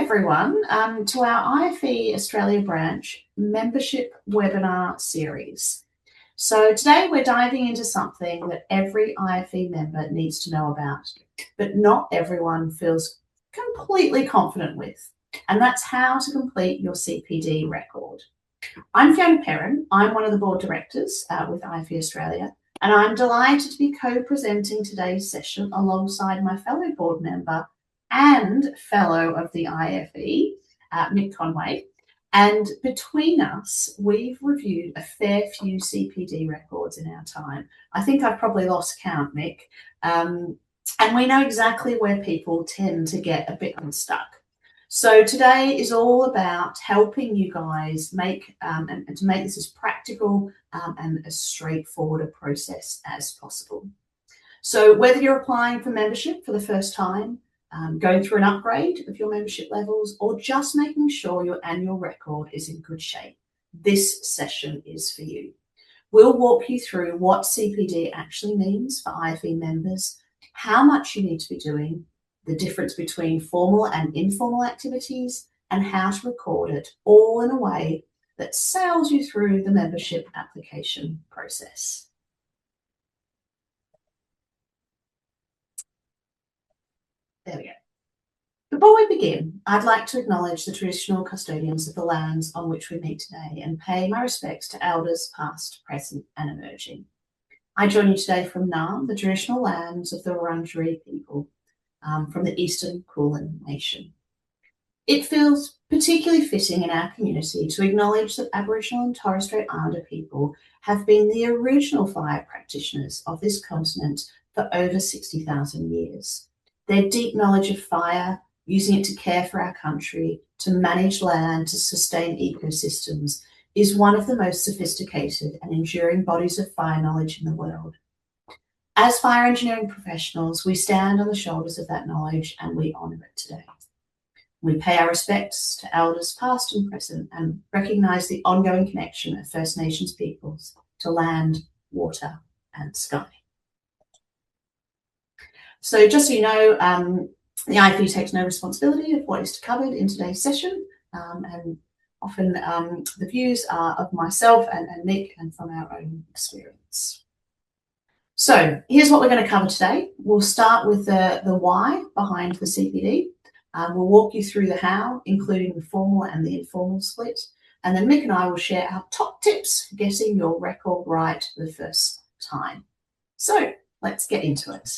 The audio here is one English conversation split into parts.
everyone to our IFE Australia branch membership webinar series. So today we're diving into something that every IFE member needs to know about, but not everyone feels completely confident with, and that's how to complete your CPD record. I'm Fiona Perrin. I'm one of the board directors with IFE Australia, and I'm delighted to be co-presenting today's session alongside my fellow board member and fellow of the IFE, Mick Conway. And between us, we've reviewed a fair few CPD records in our time. I think I've probably lost count, Mick. And we know exactly where people tend to get a bit unstuck. So today is all about helping you guys make and to make this as practical and as straightforward a process as possible. So whether you're applying for membership for the first time, going through an upgrade of your membership levels, or just making sure your annual record is in good shape, this session is for you. We'll walk you through what CPD actually means for IFE members, how much you need to be doing, the difference between formal and informal activities, and how to record it, all in a way that sails you through the membership application process. There we go. Before we begin, I'd like to acknowledge the traditional custodians of the lands on which we meet today and pay my respects to elders past, present and emerging. I join you today from Naarm, the traditional lands of the Wurundjeri people, from the Eastern Kulin Nation. It feels particularly fitting in our community to acknowledge that Aboriginal and Torres Strait Islander people have been the original fire practitioners of this continent for over 60,000 years. Their deep knowledge of fire, using it to care for our country, to manage land, to sustain ecosystems, is one of the most sophisticated and enduring bodies of fire knowledge in the world. As fire engineering professionals, we stand on the shoulders of that knowledge and we honour it today. We pay our respects to elders past and present and recognise the ongoing connection of First Nations peoples to land, water and sky. So just so you know, the IFE takes no responsibility of what is covered in today's session, and often the views are of myself and Mick and from our own experience. So here's what we're going to cover today. We'll start with the why behind the CPD. We'll walk you through the how, including the formal and the informal split. And then Mick and I will share our top tips for getting your record right the first time. So let's get into it.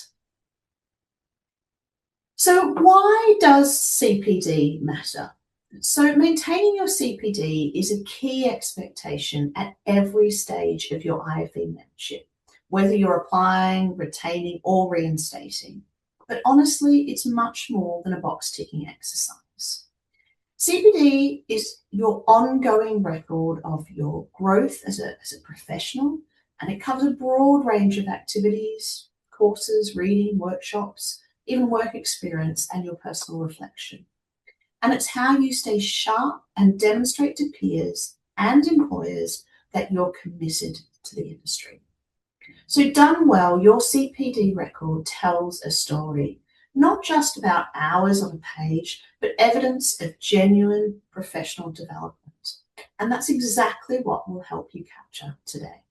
So why does CPD matter? So maintaining your CPD is a key expectation at every stage of your IFE membership, whether you're applying, retaining or reinstating. But honestly, it's much more than a box ticking exercise. CPD is your ongoing record of your growth as a professional, and it covers a broad range of activities, courses, reading, workshops, even work experience and your personal reflection. And it's how you stay sharp and demonstrate to peers and employers that you're committed to the industry. So done well, your CPD record tells a story, not just about hours on a page, but evidence of genuine professional development. And that's exactly what will help you capture today.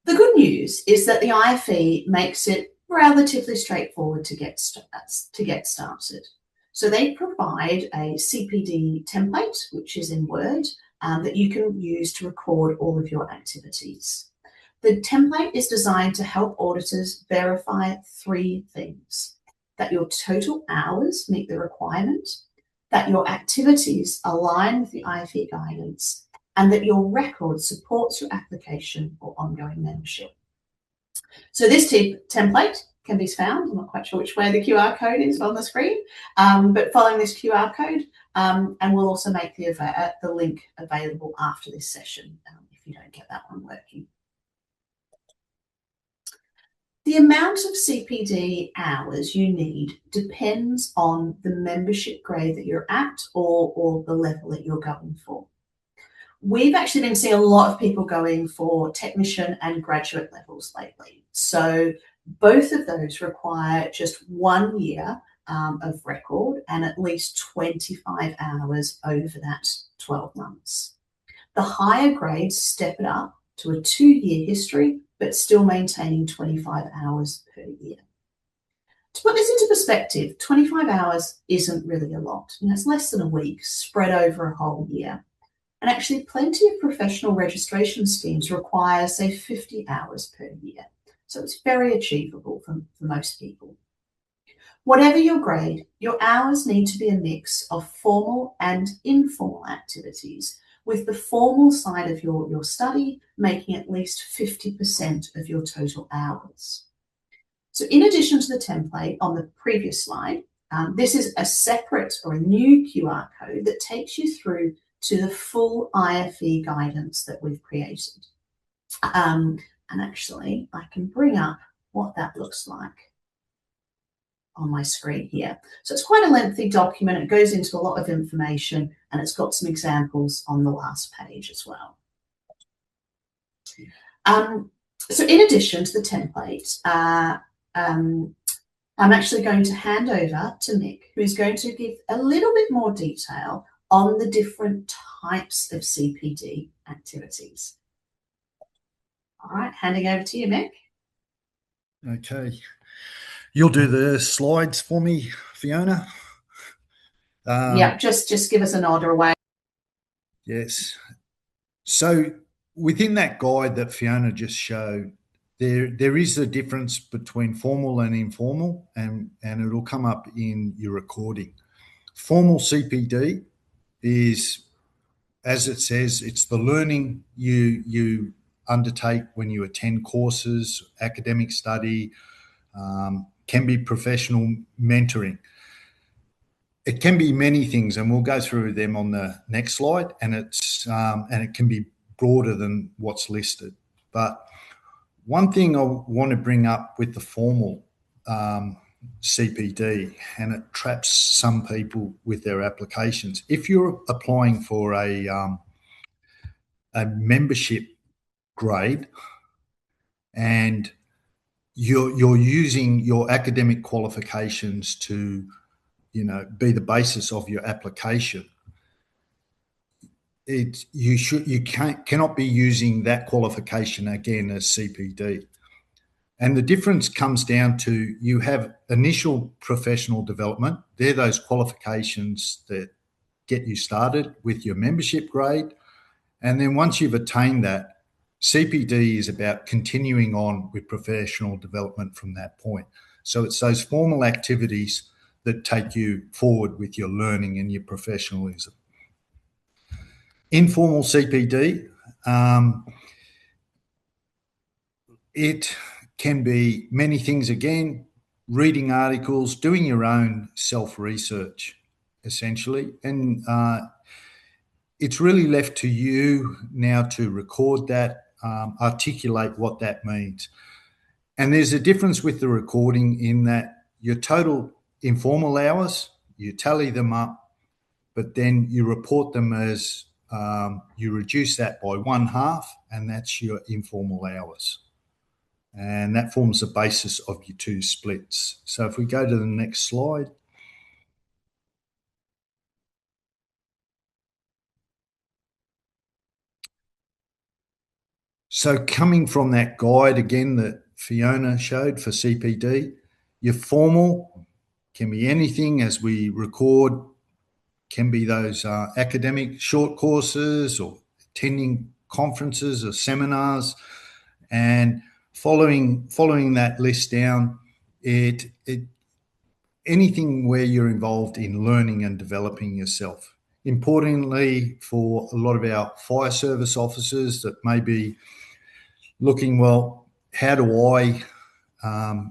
The good news is that the IFE makes it relatively straightforward to get started. So they provide a CPD template, which is in Word, that you can use to record all of your activities. The template is designed to help auditors verify three things: that your total hours meet the requirement, that your activities align with the IFE guidance, and that your record supports your application or ongoing membership. So this template can be found, I'm not quite sure which way the QR code is on the screen, but following this QR code, and we'll also make the link available after this session if you don't get that one working. The amount of CPD hours you need depends on the membership grade that you're at or the level that you're going for. We've actually been seeing a lot of people going for technician and graduate levels lately. So both of those require just 1 year of record and at least 25 hours over that 12 months. The higher grades step it up to a 2-year history, but still maintaining 25 hours per year. To put this into perspective, 25 hours isn't really a lot. It's less than a week spread over a whole year. And actually, plenty of professional registration schemes require, say, 50 hours per year. So it's very achievable for most people. Whatever your grade, your hours need to be a mix of formal and informal activities, with the formal side of your study making at least 50% of your total hours. So in addition to the template on the previous slide, this is a separate or a new QR code that takes you through to the full IFE guidance that we've created. And actually, I can bring up what that looks like on my screen here. So it's quite a lengthy document. It goes into a lot of information, and it's got some examples on the last page as well. So in addition to the template, I'm actually going to hand over to Mick, who is going to give a little bit more detail on the different types of CPD activities. All right, handing over to you, Mick. Okay. You'll do the slides for me, Fiona? Yeah, just give us a nod or a wave. Yes. So within that guide that Fiona just showed, there is a difference between formal and informal, and it'll come up in your recording. Formal CPD is, as it says, it's the learning you undertake when you attend courses, academic study, can be professional mentoring. It can be many things, and we'll go through them on the next slide, and it can be broader than what's listed. But one thing I want to bring up with the formal CPD, and it traps some people with their applications. If you're applying for a membership grade and you're using your academic qualifications to, be the basis of your application, you cannot be using that qualification again as CPD. And the difference comes down to, you have initial professional development. They're those qualifications that get you started with your membership grade. And then once you've attained that, CPD is about continuing on with professional development from that point. So it's those formal activities that take you forward with your learning and your professionalism. Informal CPD, it can be many things again: reading articles, doing your own self-research, essentially. And it's really left to you now to record that, articulate what that means. And there's a difference with the recording in that your total informal hours, you tally them up, but then you report them as, you reduce that by 1/2, and that's your informal hours. And that forms the basis of your 2 splits. So if we go to the next slide. So coming from that guide again that Fiona showed for CPD, your formal can be anything, as we record, can be those academic short courses or attending conferences or seminars. And following that list down, anything where you're involved in learning and developing yourself. Importantly, for a lot of our fire service officers that may be looking, well, how do I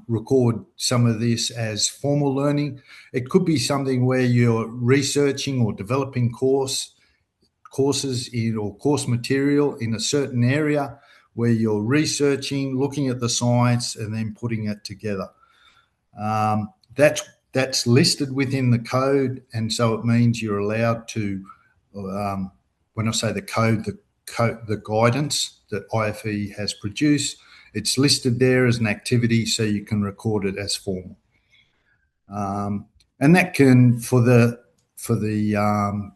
record some of this as formal learning? It could be something where you're researching or developing courses or course material in a certain area, where you're researching, looking at the science, and then putting it together. That's listed within the code, and so it means you're allowed to, when I say the code, the guidance that IFE has produced, it's listed there as an activity, so you can record it as formal. And that can, for the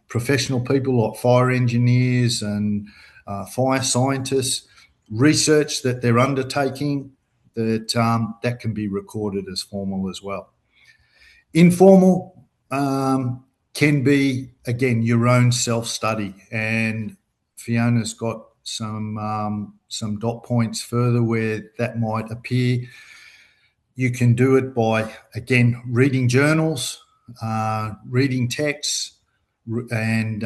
professional people like fire engineers and fire scientists, research that they're undertaking, that can be recorded as formal as well. Informal can be, again, your own self-study, and Fiona's got some dot points further where that might appear. You can do it by, again, reading journals, reading texts, and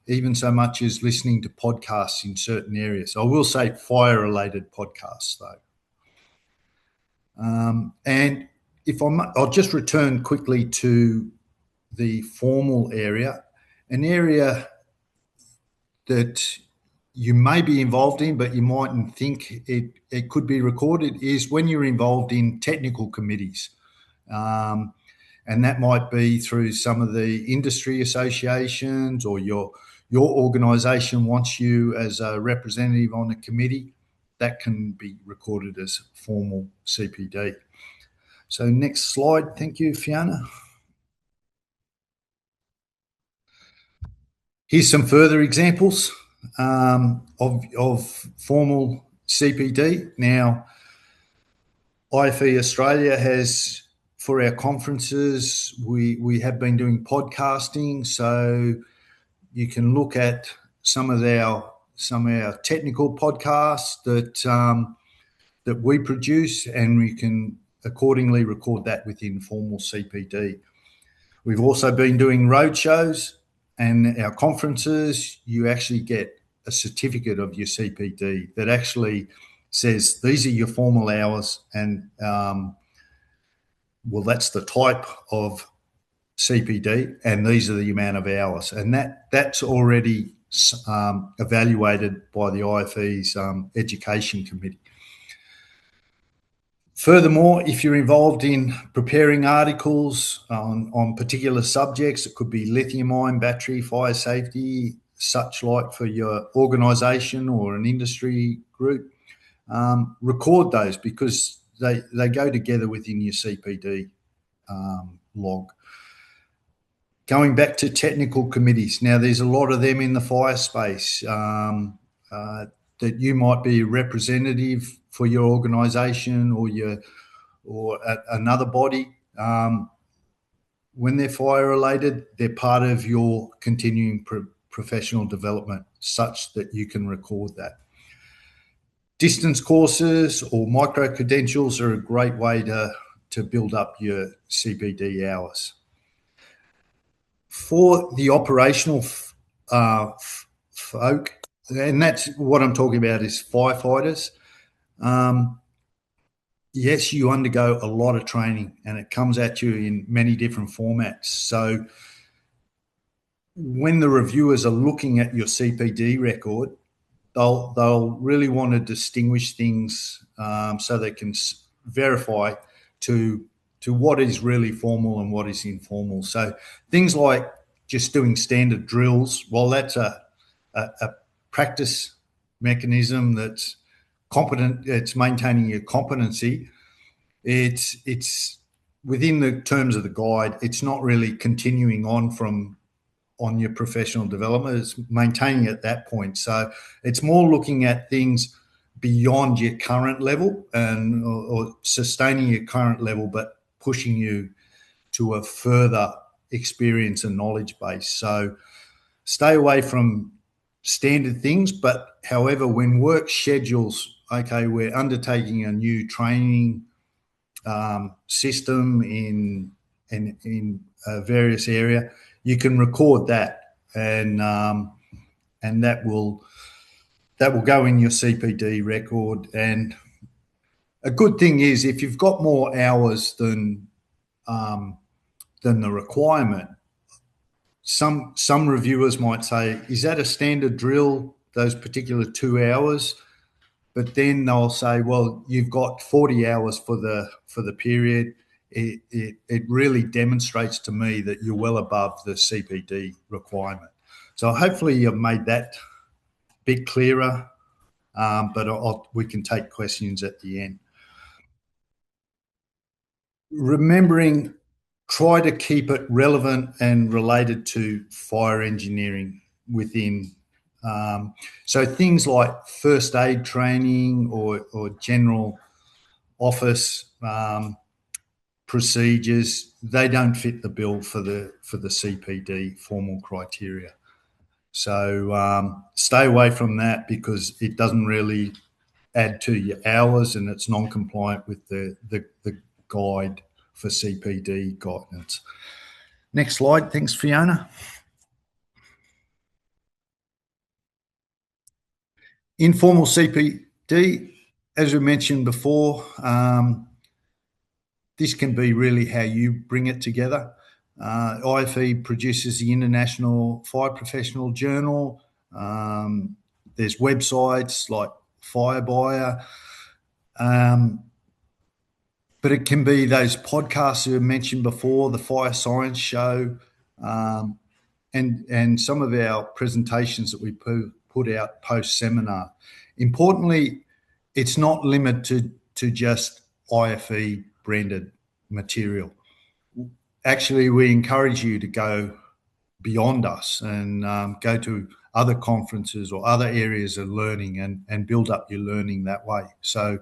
even so much as listening to podcasts in certain areas. I will say fire-related podcasts, though. And I'll just return quickly to the formal area, an area that you may be involved in, but you mightn't think it could be recorded, is when you're involved in technical committees. And that might be through some of the industry associations, or your organisation wants you as a representative on a committee. That can be recorded as formal CPD. So next slide. Thank you, Fiona. Here's some further examples of formal CPD. Now, IFE Australia has, for our conferences, we have been doing podcasting, so you can look at some of our technical podcasts that we produce, and we can accordingly record that within formal CPD. We've also been doing roadshows, and our conferences, you actually get a certificate of your CPD that actually says these are your formal hours, and that's the type of CPD, and these are the amount of hours, and that's already evaluated by the IFE's education committee. Furthermore, if you're involved in preparing articles on particular subjects, it could be lithium-ion battery, fire safety, such like, for your organisation or an industry group, record those, because they go together within your CPD log. Going back to technical committees, now there's a lot of them in the fire space, that you might be a representative for your organisation or another body. When they're fire related, they're part of your continuing professional development, such that you can record that. Distance courses or micro credentials are a great way to build up your CPD hours. For the operational folk, and that's what I'm talking about, is firefighters. Yes, you undergo a lot of training, and it comes at you in many different formats. So when the reviewers are looking at your CPD record, they'll really want to distinguish things, so they can verify to what is really formal and what is informal. So things like just doing standard drills, while that's a practice mechanism that's competent, it's maintaining your competency, it's within the terms of the guide, it's not really continuing on your professional development, it's maintaining at that point. So it's more looking at things beyond your current level or sustaining your current level, but pushing you to a further experience and knowledge base. So stay away from standard things, but however, when work schedules, okay, we're undertaking a new training system in various area, you can record that, and that will go in your CPD record. And a good thing is, if you've got more hours than the requirement, some reviewers might say, is that a standard drill, those particular 2 hours? But then they'll say, well, you've got 40 hours for the period. It really demonstrates to me that you're well above the CPD requirement. So hopefully you've made that a bit clearer, but we can take questions at the end. Remembering try to keep it relevant and related to fire engineering within. So things like first aid training or general office procedures, they don't fit the bill for the CPD formal criteria. So stay away from that because it doesn't really add to your hours and it's non-compliant with the guide for CPD guidance. Next slide. Thanks, Fiona. Informal CPD, as we mentioned before, this can be really how you bring it together. IFE produces the International Fire Professional Journal. There's websites like Firebuyer. But it can be those podcasts we mentioned before, the Fire Science Show, and some of our presentations that we put out post-seminar. Importantly, it's not limited to just IFE branded material. Actually, we encourage you to go beyond us and go to other conferences or other areas of learning and build up your learning that way. So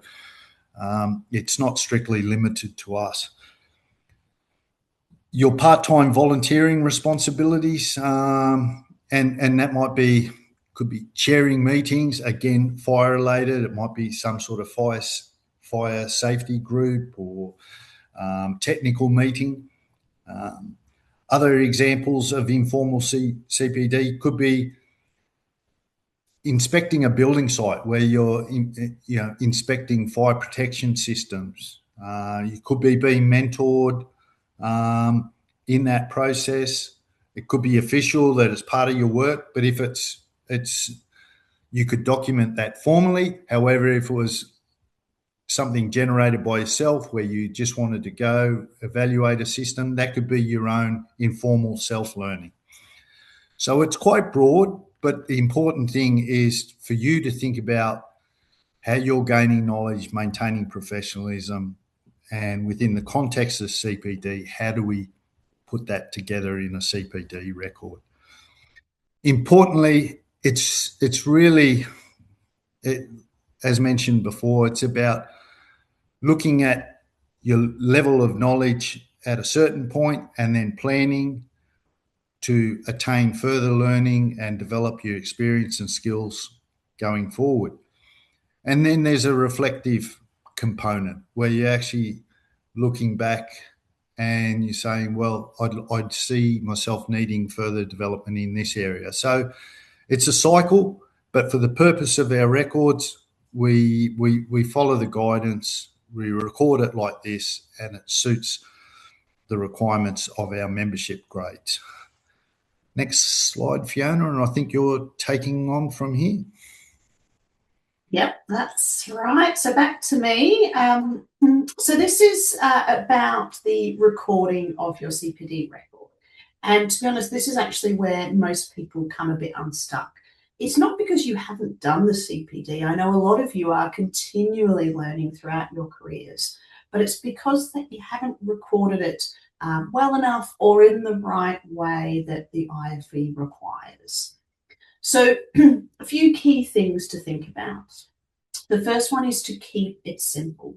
it's not strictly limited to us. Your part-time volunteering responsibilities, and that could be chairing meetings, again, fire related. It might be some sort of fire safety group or technical meeting. Other examples of informal CPD could be inspecting a building site where you're inspecting fire protection systems. You could be being mentored in that process. It could be official that it's part of your work, but if it's you could document that formally. However, if it was something generated by yourself where you just wanted to go evaluate a system, that could be your own informal self-learning. So it's quite broad, but the important thing is for you to think about how you're gaining knowledge, maintaining professionalism, and within the context of CPD, how do we put that together in a CPD record? Importantly, it's really, as mentioned before, it's about looking at your level of knowledge at a certain point and then planning to attain further learning and develop your experience and skills going forward. And then there's a reflective component where you're actually looking back and you're saying, well, I'd see myself needing further development in this area. So it's a cycle, but for the purpose of our records, we follow the guidance, we record it like this, and it suits the requirements of our membership grades. Next slide, Fiona, and I think you're taking on from here. Yep, that's right. So back to me. So this is about the recording of your CPD record. And to be honest, this is actually where most people come a bit unstuck. It's not because you haven't done the CPD. I know a lot of you are continually learning throughout your careers, but it's because that you haven't recorded it well enough or in the right way that the IFE requires. So a few key things to think about. The first one is to keep it simple,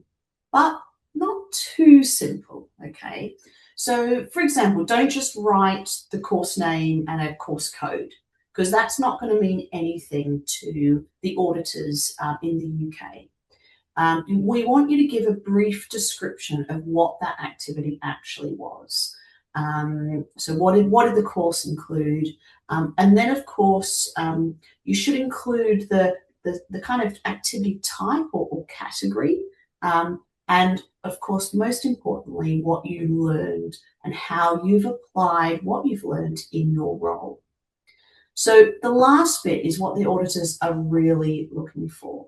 but not too simple, okay? So for example, don't just write the course name and a course code, because that's not going to mean anything to the auditors in the UK. We want you to give a brief description of what that activity actually was. So what did the course include? And then, of course, you should include the kind of activity type or category. And, of course, most importantly, what you learned and how you've applied what you've learned in your role. So the last bit is what the auditors are really looking for.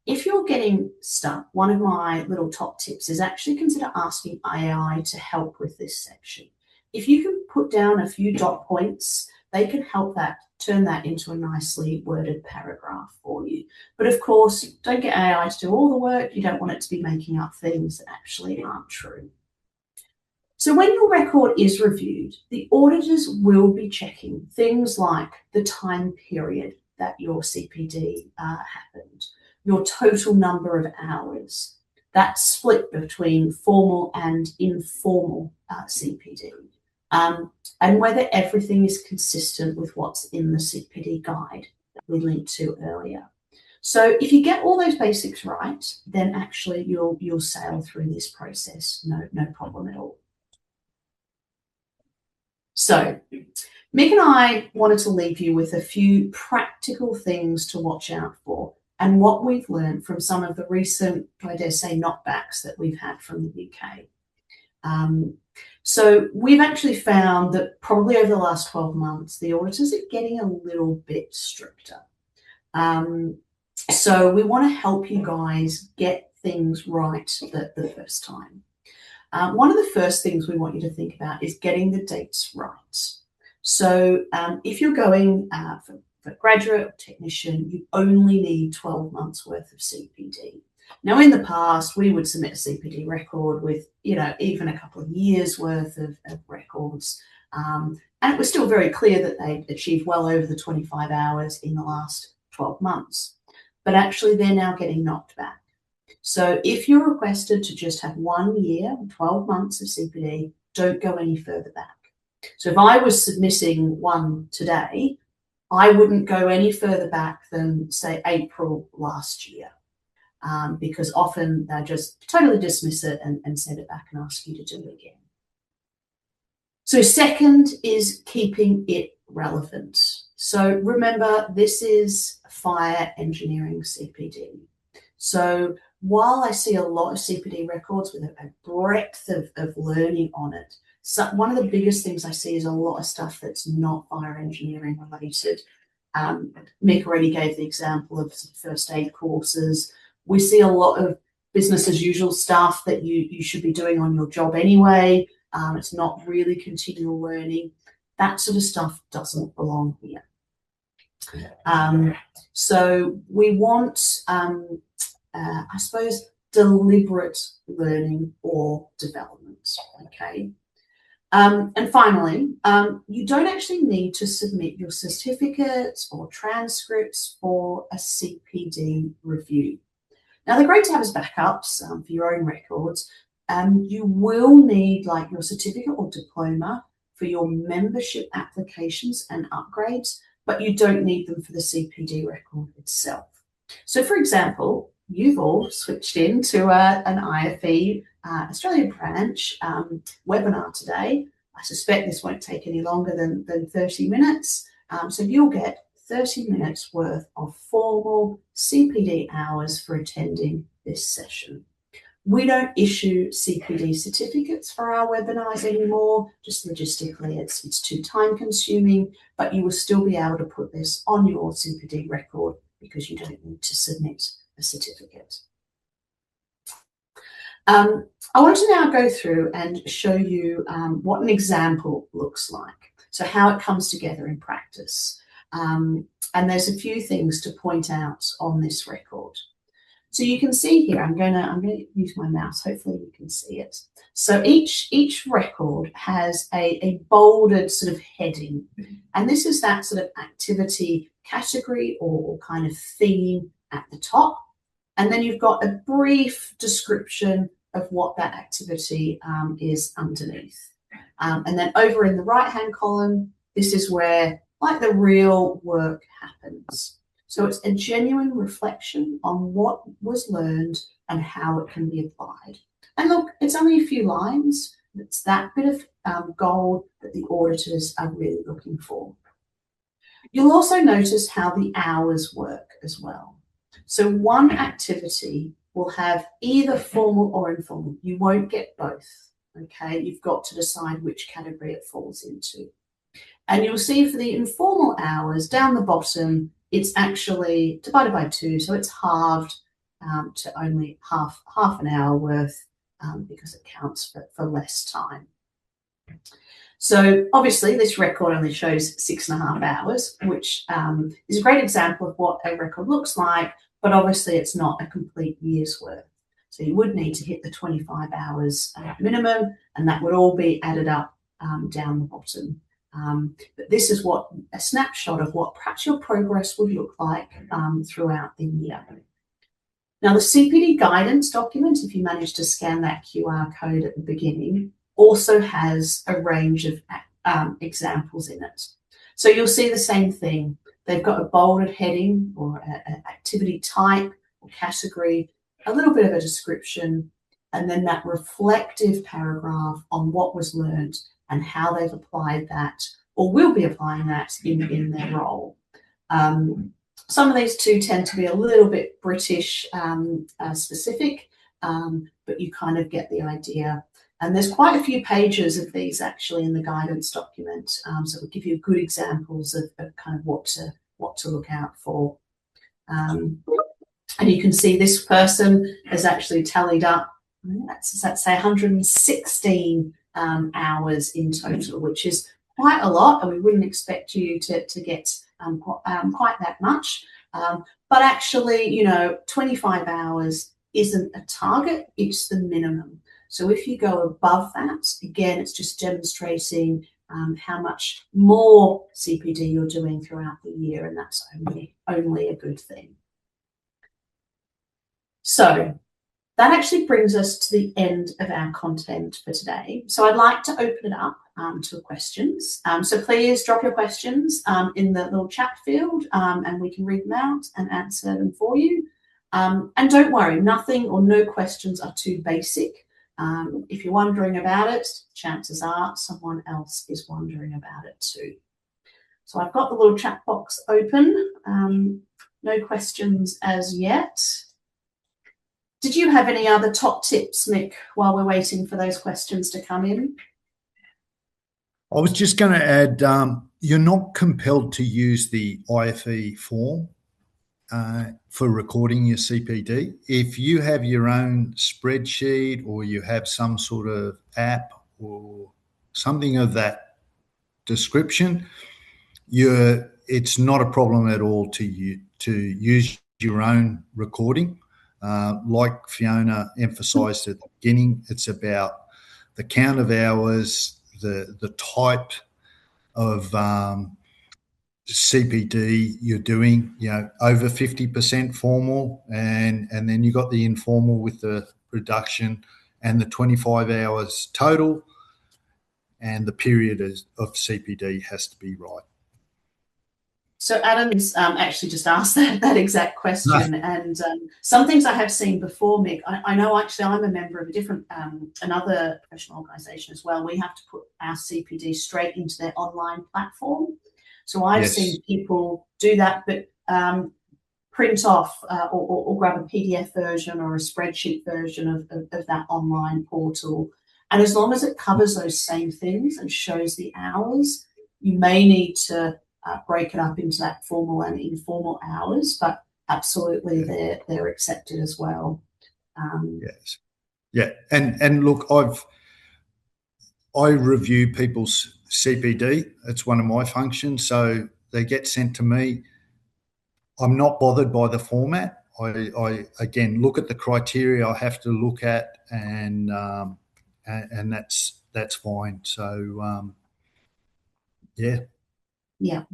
If you're getting stuck, one of my little top tips is actually consider asking AI to help with this section. If you can put down a few dot points, they can help turn that into a nicely worded paragraph for you. But of course, don't get AI to do all the work. You don't want it to be making up things that actually aren't true. So when your record is reviewed, the auditors will be checking things like the time period that your CPD happened, your total number of hours, that split between formal and informal CPD, and whether everything is consistent with what's in the CPD guide that we linked to earlier. So if you get all those basics right, then actually you'll sail through this process, no problem at all. So Mick and I wanted to leave you with a few practical things to watch out for and what we've learned from some of the recent, I dare say, knockbacks that we've had from the UK. So we've actually found that probably over the last 12 months, the auditors are getting a little bit stricter. So we want to help you guys get things right the first time. One of the first things we want you to think about is getting the dates right. So if you're going for graduate or technician, you only need 12 months worth of CPD. Now, in the past, we would submit a CPD record with, even a couple of years worth of records. And it was still very clear that they'd achieved well over the 25 hours in the last 12 months. But actually, they're now getting knocked back. So if you're requested to just have 1 year, 12 months of CPD, don't go any further back. So if I was submitting one today, I wouldn't go any further back than, say, April last year, because often they just totally dismiss it and send it back and ask you to do it again. So second is keeping it relevant. So remember, this is fire engineering CPD. So while I see a lot of CPD records with a breadth of learning on it, so one of the biggest things I see is a lot of stuff that's not fire engineering related. Mick already gave the example of first aid courses. We see a lot of business as usual stuff that you should be doing on your job anyway. It's not really continual learning. That sort of stuff doesn't belong here. So we want, I suppose, deliberate learning or development, okay? And finally, you don't actually need to submit your certificates or transcripts for a CPD review. Now, they're great to have as backups for your own records. You will need like your certificate or diploma for your membership applications and upgrades, but you don't need them for the CPD record itself. So, for example, you've all switched into an IFE Australia branch webinar today. I suspect this won't take any longer than 30 minutes. So you'll get 30 minutes worth of formal CPD hours for attending this session. We don't issue CPD certificates for our webinars anymore. Just logistically, it's too time consuming, but you will still be able to put this on your CPD record because you don't need to submit a certificate. I want to now go through and show you what an example looks like. So how it comes together in practice. And there's a few things to point out on this record. So you can see here, I'm going to use my mouse, hopefully you can see it. So each record has a bolded sort of heading, and this is that sort of activity category or kind of theme at the top. And then you've got a brief description of what that activity is underneath. And then over in the right-hand column, this is where like the real work happens. So it's a genuine reflection on what was learned and how it can be applied. And look, it's only a few lines. It's that bit of gold that the auditors are really looking for. You'll also notice how the hours work as well. So one activity will have either formal or informal. You won't get both, okay? You've got to decide which category it falls into. And you'll see for the informal hours down the bottom, it's actually divided by 2, so it's halved to only half an hour worth because it counts for less time. So obviously this record only shows 6.5 hours, which is a great example of what a record looks like, but obviously it's not a complete year's worth. So you would need to hit the 25 hours minimum, and that would all be added up down the bottom. But this is a snapshot of what perhaps your progress would look like throughout the year. Now, the CPD guidance document, if you manage to scan that QR code at the beginning, also has a range of examples in it. So you'll see the same thing. They've got a bolded heading or an activity type or category, a little bit of a description, and then that reflective paragraph on what was learned and how they've applied that or will be applying that in their role. Some of these too tend to be a little bit British specific, but you kind of get the idea. And there's quite a few pages of these actually in the guidance document, so it will give you good examples of kind of what to look out for. And you can see this person has actually tallied up, let's say 116 hours in total, which is quite a lot, and we wouldn't expect you to get quite that much. But actually, 25 hours isn't a target, it's the minimum. So if you go above that, again, it's just demonstrating how much more CPD you're doing throughout the year, and that's only a good thing. So that actually brings us to the end of our content for today. So I'd like to open it up to questions. So please drop your questions in the little chat field, and we can read them out and answer them for you. And don't worry, nothing or no questions are too basic. If you're wondering about it, chances are someone else is wondering about it too. So I've got the little chat box open. No questions as yet. Did you have any other top tips, Mick, while we're waiting for those questions to come in? I was just going to add, you're not compelled to use the IFE form for recording your CPD. If you have your own spreadsheet or you have some sort of app or something of that description, it's not a problem at all to use your own recording. Like Fiona emphasised at the beginning, it's about the count of hours, the type of CPD you're doing, over 50% formal, and then you got the informal with the reduction, and the 25 hours total, and the period of CPD has to be right. So Adam's actually just asked that exact question, and some things I have seen before, Mick. I know actually I'm a member of a different, another professional organisation as well. We have to put our CPD straight into their online platform. So I've seen people do that, but print off or grab a PDF version or a spreadsheet version of that online portal. And as long as it covers those same things and shows the hours, you may need to break it up into that formal and informal hours, but absolutely they're accepted as well. Yes. Yeah. And look, I review people's CPD. It's one of my functions. So they get sent to me. I'm not bothered by the format. I again look at the criteria I have to look at, and that's fine. So yeah. Yeah.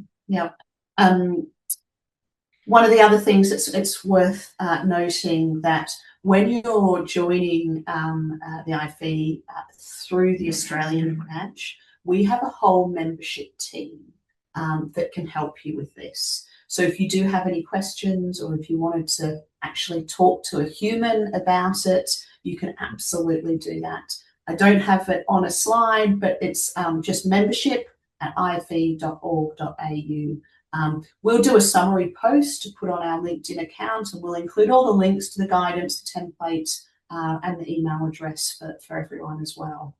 One of the other things it's worth noting that when you're joining the IFE through the Australian branch, we have a whole membership team that can help you with this. So if you do have any questions, or if you wanted to actually talk to a human about it, you can absolutely do that. I don't have it on a slide, but it's just membership@ife.org.au. We'll do a summary post to put on our LinkedIn account, and we'll include all the links to the guidance, the template, and the email address for everyone as well.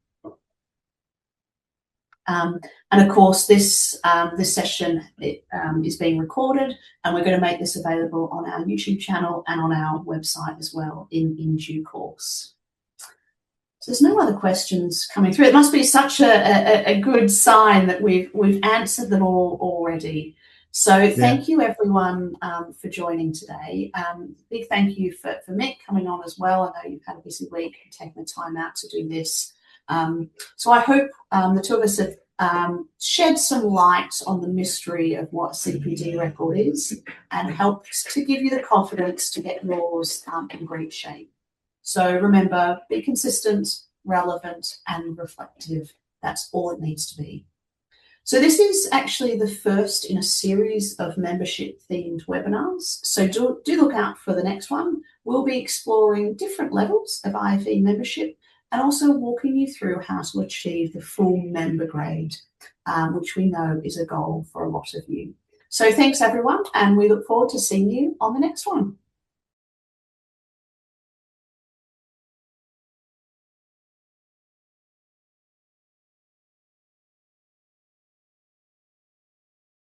And of course, this session is being recorded, and we're going to make this available on our YouTube channel and on our website as well in due course. So there's no other questions coming through. It must be such a good sign that we've answered them all already. So thank you everyone for joining today. Big thank you for Mick coming on as well. I know you've had a busy week and taken the time out to do this. So I hope the two of us have shed some light on the mystery of what CPD record is and helped to give you the confidence to get yours in great shape. So remember, be consistent, relevant and reflective. That's all it needs to be. So this is actually the first in a series of membership-themed webinars. So do look out for the next one. We'll be exploring different levels of IFE membership and also walking you through how to achieve the full member grade, which we know is a goal for a lot of you. So thanks everyone, and we look forward to seeing you on the next one.